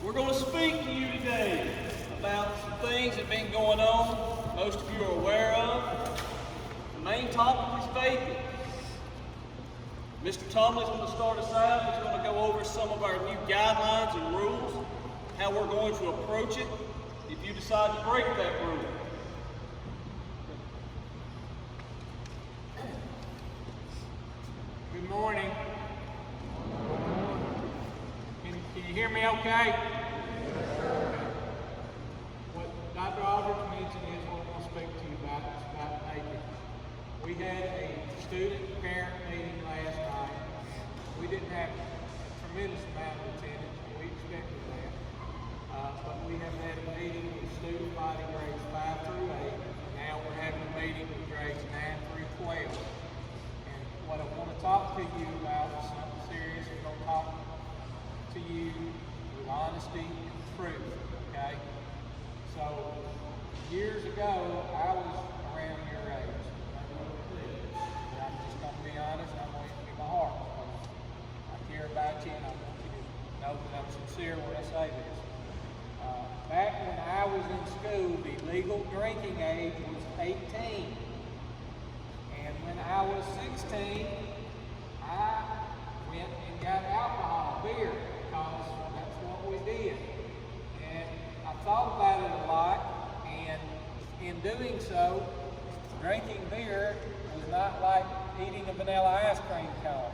We're going to speak to you today about some things that have been going on, most of you are aware of. The main topic is vaping. Mr. Tomlin's going to start us out. He's going to go over some of our new guidelines and rules, how we're going to approach it if you decide to break that rule. Good morning. Can you hear me okay? What Dr. Aldridge mentioned is what we're going to speak to you about. It's about vaping. We had a student-parent meeting last night. We didn't have a tremendous amount of attendance. We expected that. But we have had a meeting with student body grades 5 through 8. And now we're having a meeting with grades 9 through 12. And what I want to talk to you about is something serious. I'm going to talk to you with honesty and truth, okay? So, years ago, I was around your age. I'm just going to be honest, I'm going to give my heart. I care about you, and I want you to know that I'm sincere when I say this. Back when I was in school, the legal drinking age was 18. And when I was 16, I went and got alcohol, beer, because that's what we did. And I thought about it a lot, and in doing so, drinking beer was not like eating a vanilla ice cream cone.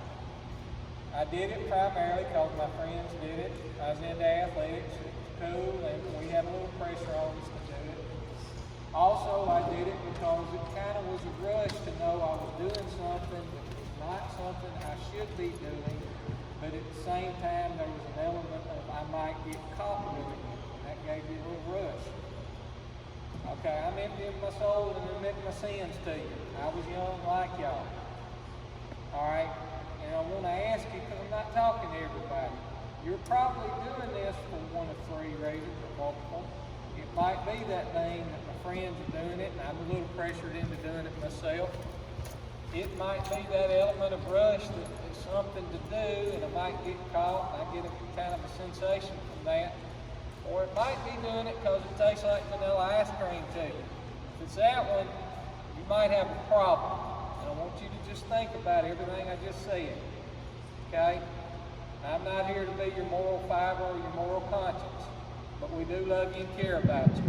I did it primarily because my friends did it. I was into athletics, it was cool, and we had a little pressure on us to do it. Also, I did it because it kind of was a rush to know I was doing something that was not something I should be doing, but at the same time, there was an element of I might get caught doing it, and that gave me a little rush. Okay, I'm emptying my soul and admitting my sins to you. I was young like y'all. All right, and I want to ask you, because I'm not talking to everybody, you're probably doing this for one of three reasons or multiple. It might be that thing that my friends are doing it and I'm a little pressured into doing it myself. It might be that element of rush that it's something to do and I might get caught and I get a kind of a sensation from that. Or it might be doing it because it tastes like vanilla ice cream to you. If it's that one, you might have a problem. And I want you to just think about everything I just said. Okay? I'm not here to be your moral fiber or your moral conscience, but we do love you and care about you.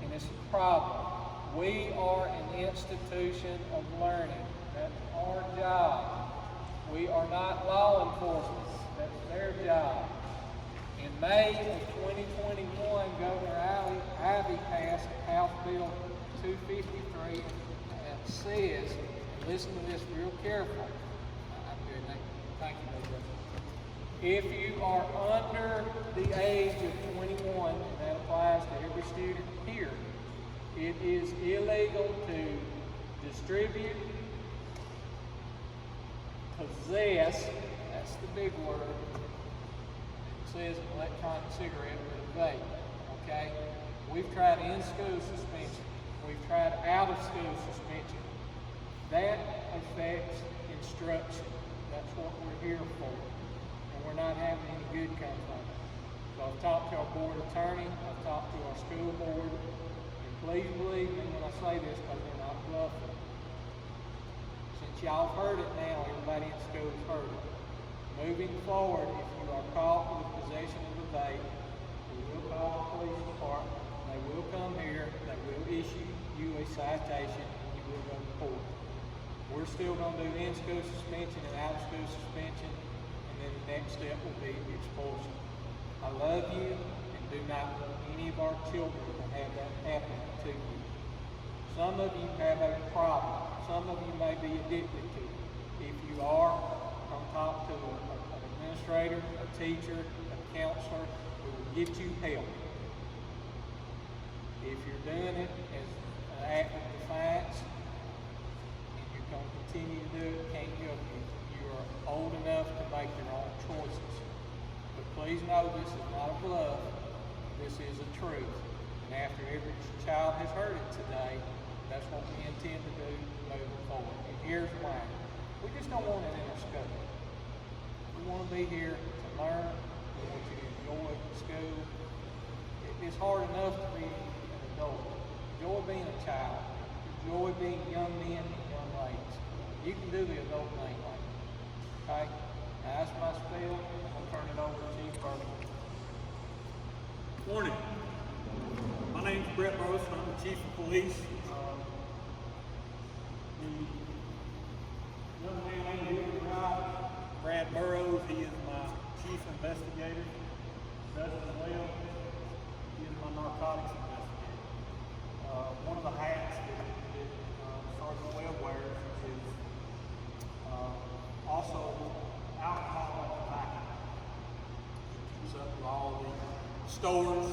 And it's a problem. We are an institution of learning. That's our job. We are not law enforcement. That's their job. In May of 2021, Governor Ivey passed House Bill 253 that says, and listen to this real careful. I'm doing that. Thank you, brother. If you are under the age of 21, and that applies to every student here, it is illegal to distribute, possess, that's the big word, it says an electronic cigarette with a vape, okay? We've tried in-school suspension. We've tried out-of-school suspension. That affects instruction. That's what we're here for. We're not having any good come from it. So I've talked to our board attorney, I've talked to our school board, and please believe me when I say this because they're not bluffing. Since y'all heard it now, everybody in school has heard it. Moving forward, if you are caught with possession of a vape, we will call the police department, they will come here, they will issue you a citation, and you will go to court. We're still going to do in-school suspension and out-of-school suspension. And then the next step will be expulsion. I love you and do not want any of our children to have that happen to you. Some of you have a problem. Some of you may be addicted to it. If you are, come talk to an administrator, a teacher, a counselor who will get you help. If you're doing it as an act of defiance and you're going to continue to do it, can't help you. Old enough to make your own choices. But please know this is not a bluff. This is the truth. And after every child has heard it today, that's what we intend to do moving forward. And here's why. We just don't want it in our school. We want to be here to learn, We want you to enjoy school. It's hard enough to be an adult. Enjoy being a child. Enjoy being young men and young ladies. You can do the adult thing like that. Okay? Now that's my spiel. I'm going to turn it over to Chief Burley. Morning. My name's Brett Burris. I'm the Chief of Police. The young man over here to the right, Brad Burrows, he is my Chief Investigator. Dustin Well, he is my Narcotics Investigator. One of the hats that Sergeant Webb wears is also alcohol and tobacco. Keeps up with all the stores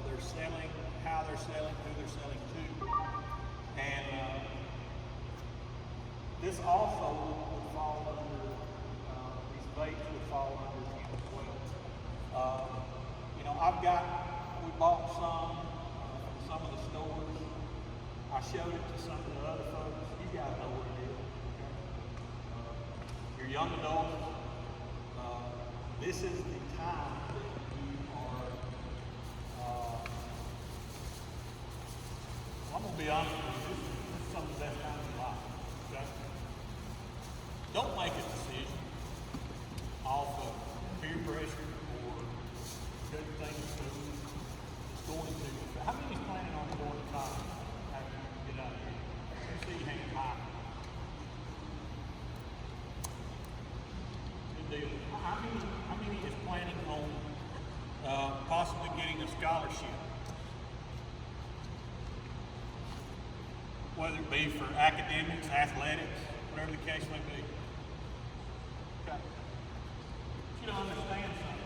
they're selling, how they're selling, who they're selling to. And this also would fall under, these vapes would fall under him as well. You know, we bought some from some of the stores. I showed it to some of the other folks. You guys know what it is. Okay? You're young adults. This is the time that you are, I'm going to be honest with you, this is some of the best time of your life. Okay? Don't make a decision off of peer pressure or good things to it's going to. How many is planning on going to college after you get out of here? You see you hanging high. Good deal. How many is planning on possibly getting a scholarship? Whether it be for academics, athletics, whatever the case may be. Okay. You don't understand something.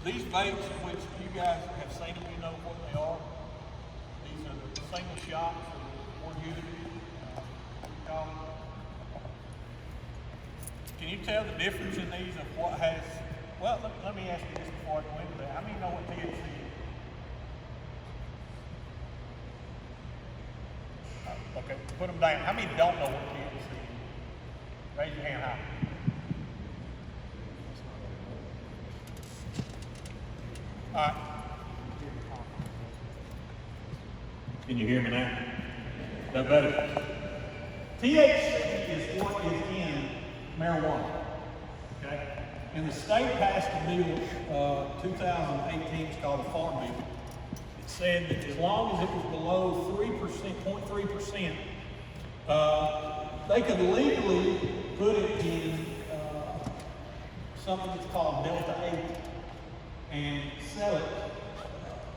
These vapes, which you guys have seen them, you know what they are. These are the single shots or one unit. Can you tell the difference in these of what has, well, let me ask you this before I go into that. How many know what THC is? Okay, put them down. How many don't know what THC is? Raise your hand high. All right. Can you hear me now? Is that better? THC is what is in marijuana. Okay? And the state passed a bill, 2018, it's called the Farm Bill. It said that as long as it was below 3%, 0.3%, they could legally put it in something that's called Delta 8 and sell it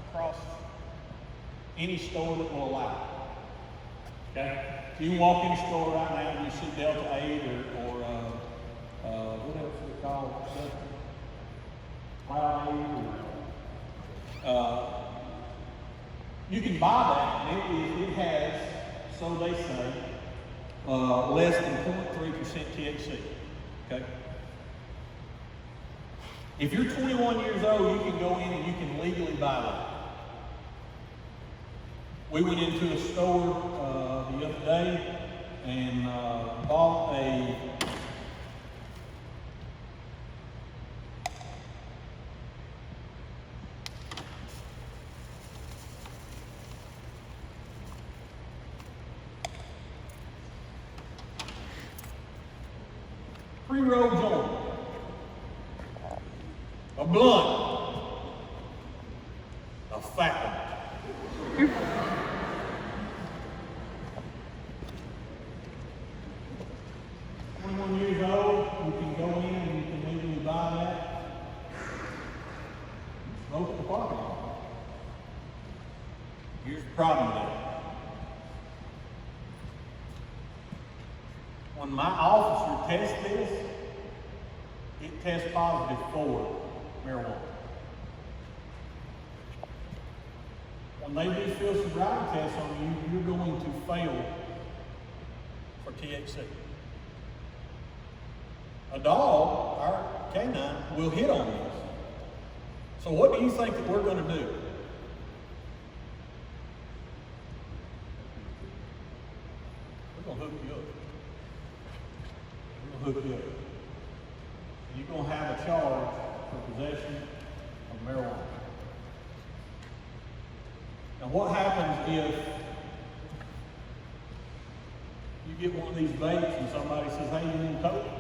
across any store that will allow it. Okay? You can walk in a store right now and you see Delta 8 or what else is it called? Cloud 8 you can buy that, and it has, so they say, less than 0.3% THC. Okay? If you're 21 years old, you can go in and you can legally buy that. We went into a store the other day and bought a pre-roll joint, a blunt, a fat one. 21 years old, you can go in and you can legally buy that. Smoke at the parking lot. Here's the problem with that. When my officer tests this, it tests positive for marijuana. When they do field sobriety tests on you, you're going to fail for THC. A dog, our canine, will hit on this. So what do you think that we're going to do? We're going to hook you up. We're going to hook you up. You're going to have a charge for possession of marijuana. Now what happens if you get one of these vapes and somebody says, hey, you want to toke it?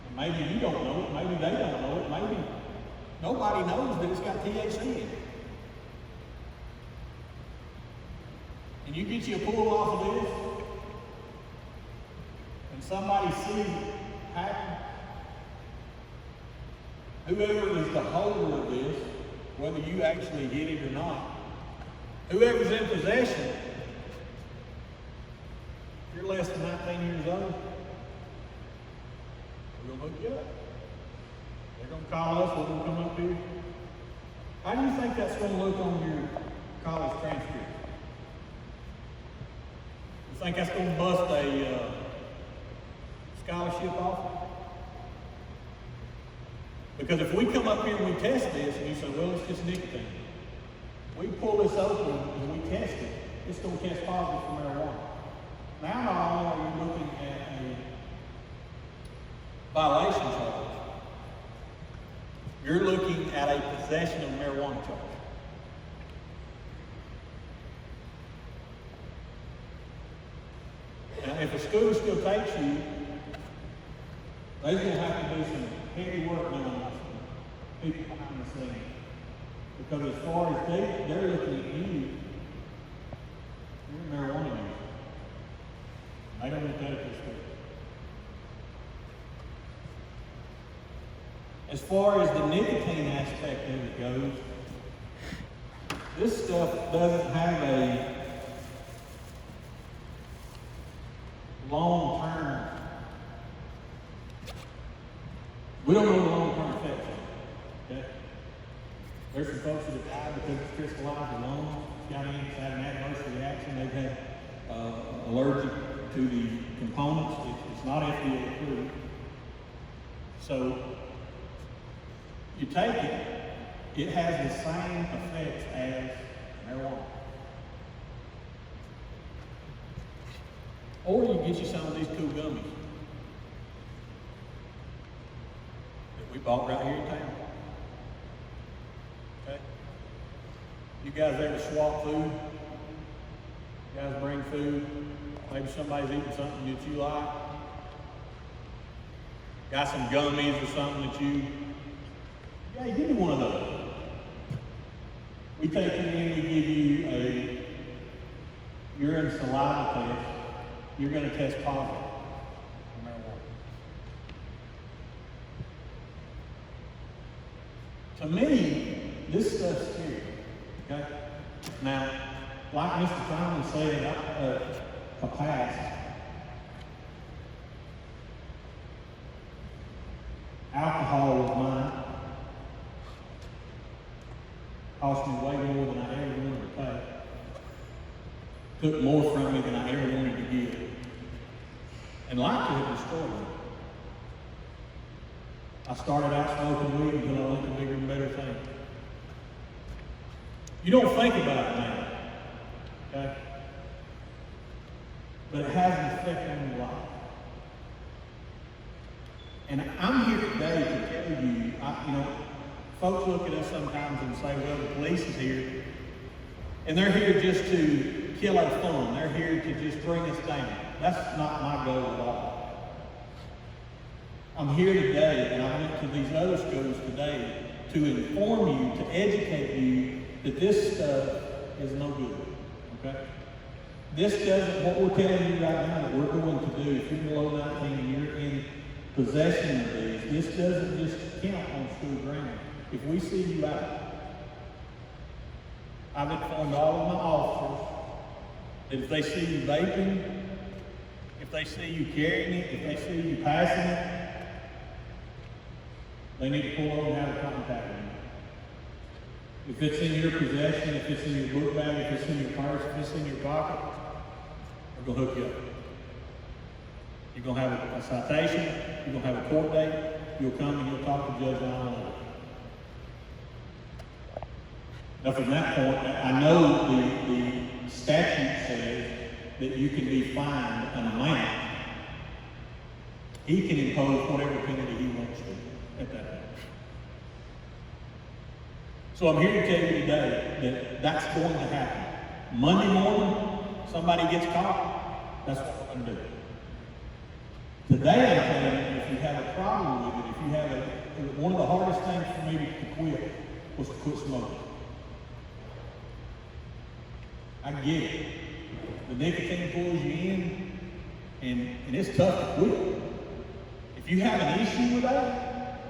And maybe you don't know it, maybe they don't know it, maybe nobody knows that it's got THC in it. And you get you a pull off of this, and somebody sees it happen, whoever is the holder of this, whether you actually get it or not, whoever's in possession, if you're less than 19 years old, we'll hook you up. They're going to call us, we're going to come up here. How do you think that's going to look on your college transcript? You think that's going to bust a scholarship offer? Because if we come up here and we test this and you say, well, it's just nicotine. We pull this open and we test it, it's going to test positive for marijuana. Now not only are you looking at a violation charge, you're looking at a possession of marijuana charge. Now, if a school still takes you, they're going to have to do some heavy work now on people behind the scenes. Because as far as they're looking at you, you're a marijuana user. They don't want that at this school. As far as the nicotine aspect of it goes, this stuff doesn't have a long-term, we don't know the long-term effects of it, okay? There's some folks that have died because it's crystallized the lungs, it's got an adverse reaction, they've had allergic to the components, it's not FDA approved. So, you take it, it has the same effects as marijuana. Or you get you some of these cool gummies that we bought right here in town. Okay? You guys there to swap food? You guys bring food. Maybe somebody's eating something that you like. Got some gummies or something that you, yeah, give me one of those. We take it in, we give you a urine saliva test. You're going to test positive for marijuana. To me, this stuff's scary. Okay? Now, like Mr. Simon said, a past, alcohol was mine. Cost me way more than I ever wanted to pay. Took more from me than I ever wanted to give. And likely it destroyed me. I started out smoking weed until I went to bigger and better things. You don't think about it now, okay? But it has an effect on your life. And I'm here today to tell you, folks look at us sometimes and say, well, the police is here, and they're here just to kill our fun. They're here to just bring us down. That's not my goal at all. I'm here today, and I went to these other schools today to inform you, to educate you that this stuff is no good, okay? This doesn't, what we're telling you right now that we're going to do, if you're below 19 and you're in possession of these, this doesn't just count on school grounds. If we see you out, I've informed all of my officers that if they see you vaping, if they see you carrying it, if they see you passing it, they need to pull over and have a contact with you. If it's in your possession, if it's in your book bag, if it's in your purse, if it's in your pocket, we're going to hook you up. You're going to have a citation, you're going to have a court date, you'll come and you'll talk to Judge Allen. Now from that point, I know the statute says that you can be fined an amount he can impose whatever penalty he wants to at that point. So I'm here to tell you today that that's going to happen. Monday morning, somebody gets caught, that's what we're going to do. Today I'm telling you, if you have a problem with it, if you have one of the hardest things for me to quit was to quit smoking. I get it. The nicotine pulls you in, and it's tough to quit. If you have an issue with that,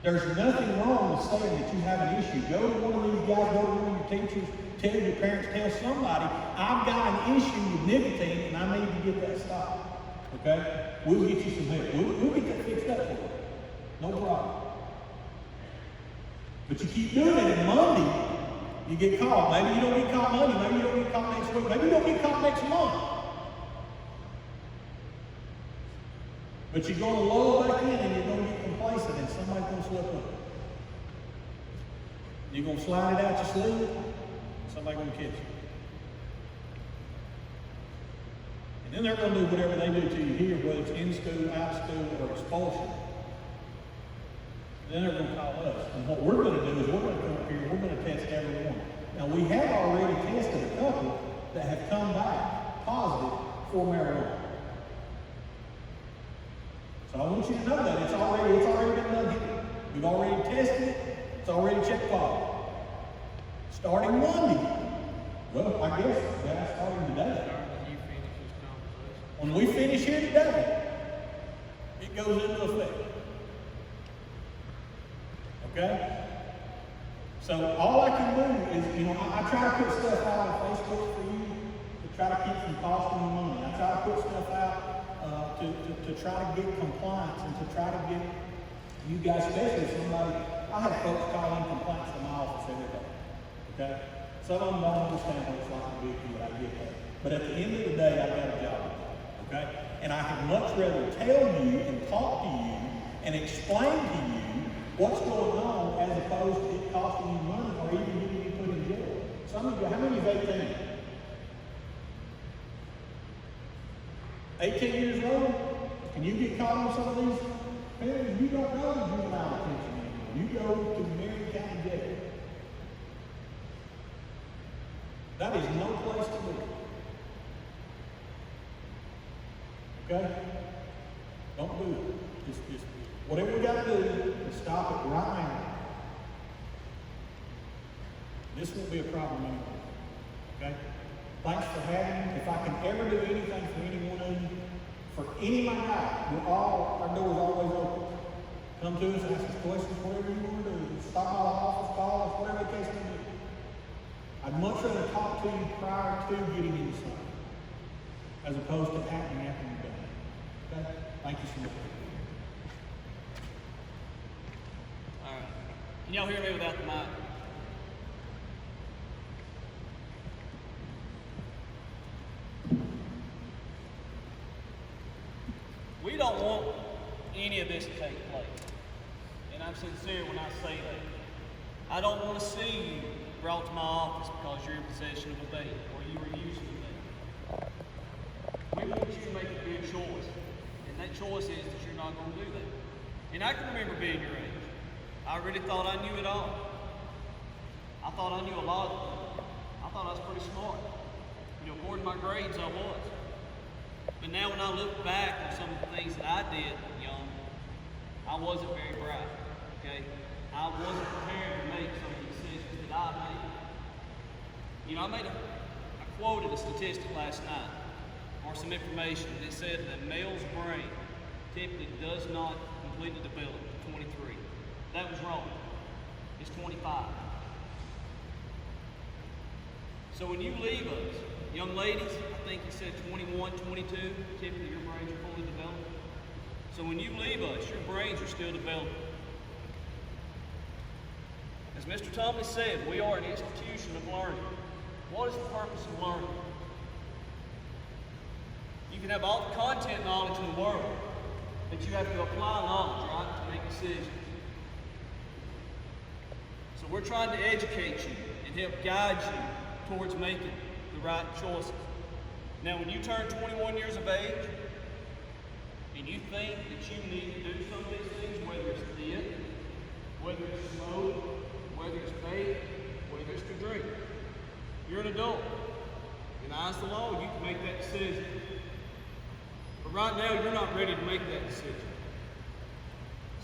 there's nothing wrong with saying that you have an issue. Go to one of these guys, go to one of your teachers, tell your parents, tell somebody, I've got an issue with nicotine and I need to get that stopped. Okay? We'll get you some help. We'll get that fixed up for you. No problem. But you keep doing it, and Monday, you get caught. Maybe you don't get caught Monday, maybe you don't get caught next week, maybe you don't get caught next month. But you're going to load back in and you're going to get complacent and somebody's going to slip up. You're going to slide it out your sleeve, and somebody's going to catch you. And then they're going to do whatever they do to you here, whether it's in school, out of school, or expulsion. Then they're going to call us. And what we're going to do is we're going to come up here and we're going to test everyone. Now, we have already tested a couple that have come back positive for marijuana. So I want you to know that it's already been done here. We've already tested it. It's already checked positive. Starting Monday. Well, I guess that's starting today. When we finish here today, it goes into effect. Okay? So all I can do is, I try to put stuff out on Facebook for you to try to keep from costing you money. I try to put stuff out to try to get compliance and to try to get you guys, especially somebody. I have folks call in complaints to my office every day. Okay? Some of them don't understand what it's like to be here, I get that. But at the end of the day, I've got a job. Okay? And I would much rather tell you and talk to you and explain to you what's going on as opposed to it costing you money or even getting you put in jail. Some of you, how many vape in? 18 years old? Can you get caught on some of these penalties? You don't go to juvenile detention anymore. You go to Marion County Jail. That is no place to live. Okay? Don't do it. Just whatever we got to do is stop it right now. This won't be a problem anymore. Okay? Thanks for having me. If I can ever do anything for any one of you, for any of my guys, our door is always open. Come to us, ask us questions, whatever you want to do. Stop by the office, call us, whatever the case may be. I'd much rather talk to you prior to getting inside, as opposed to acting after you're done. Okay? Thank you so much. All right. Can y'all hear me without the mic? We don't want any of this to take place. And I'm sincere when I say that. I don't want to see you brought to my office because you're in possession of a vape or you were using a vape. We want you to make a good choice. And that choice is that you're not going to do that. And I can remember being your age. I really thought I knew it all. I thought I knew a lot of things. I thought I was pretty smart. According to my grades, I was. But now when I look back on some of the things that I did young, I wasn't very bright, okay? I wasn't prepared to make some of the decisions that I made. I quoted a statistic last night, or some information that said that a male's brain typically does not completely develop at 23. That was wrong. It's 25. So when you leave us, young ladies, I think you said 21, 22, typically your brains are fully developed. So when you leave us, your brains are still developing. As Mr. Tomley said, we are an institution of learning. What is the purpose of learning? You can have all the content knowledge in the world, but you have to apply knowledge, right, to make decisions. So we're trying to educate you and help guide you towards making the right choices. Now, when you turn 21 years of age, and you think that you need to do some of these things, whether it's dip, whether it's smoke, whether it's vape, whether it's to drink, you're an adult. In the eyes of the law, you can make that decision. But right now, you're not ready to make that decision.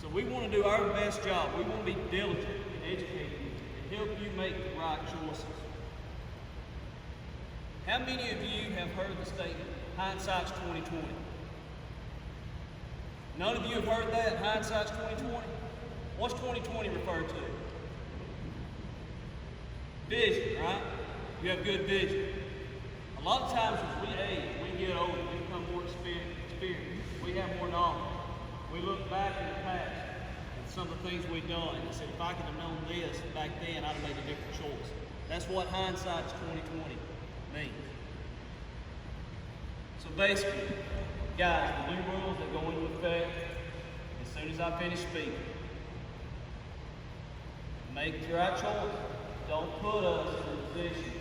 So we want to do our best job. We want to be diligent in educating you and help you make the right choices. How many of you have heard the statement, hindsight's 20/20? None of you have heard that, hindsight's 20/20? What's 20/20 referred to? Vision, right? You have good vision. A lot of times as we age, we get older, we become more experienced, we have more knowledge. We look back in the past at some of the things we've done and said, if I could have known this back then, I'd have made a different choice. That's what hindsight's 20/20 means. So basically, guys, the new rules that go into effect as soon as I finish speaking. Make the right choice. Don't put us in a position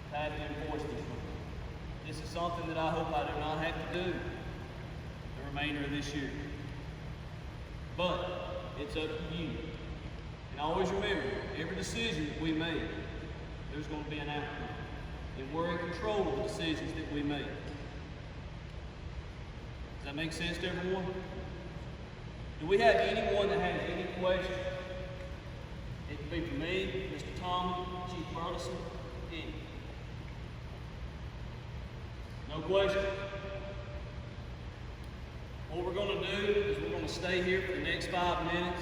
to have to enforce these rules. This is something that I hope I do not have to do the remainder of this year. But it's up to you. And always remember, every decision that we make, there's going to be an outcome. And we're in control of the decisions that we make. Does that make sense to everyone? Do we have anyone that has any questions? It can be for me, Mr. Tom, Chief Burleson, any. No questions? What we're going to do is we're going to stay here for the next 5 minutes.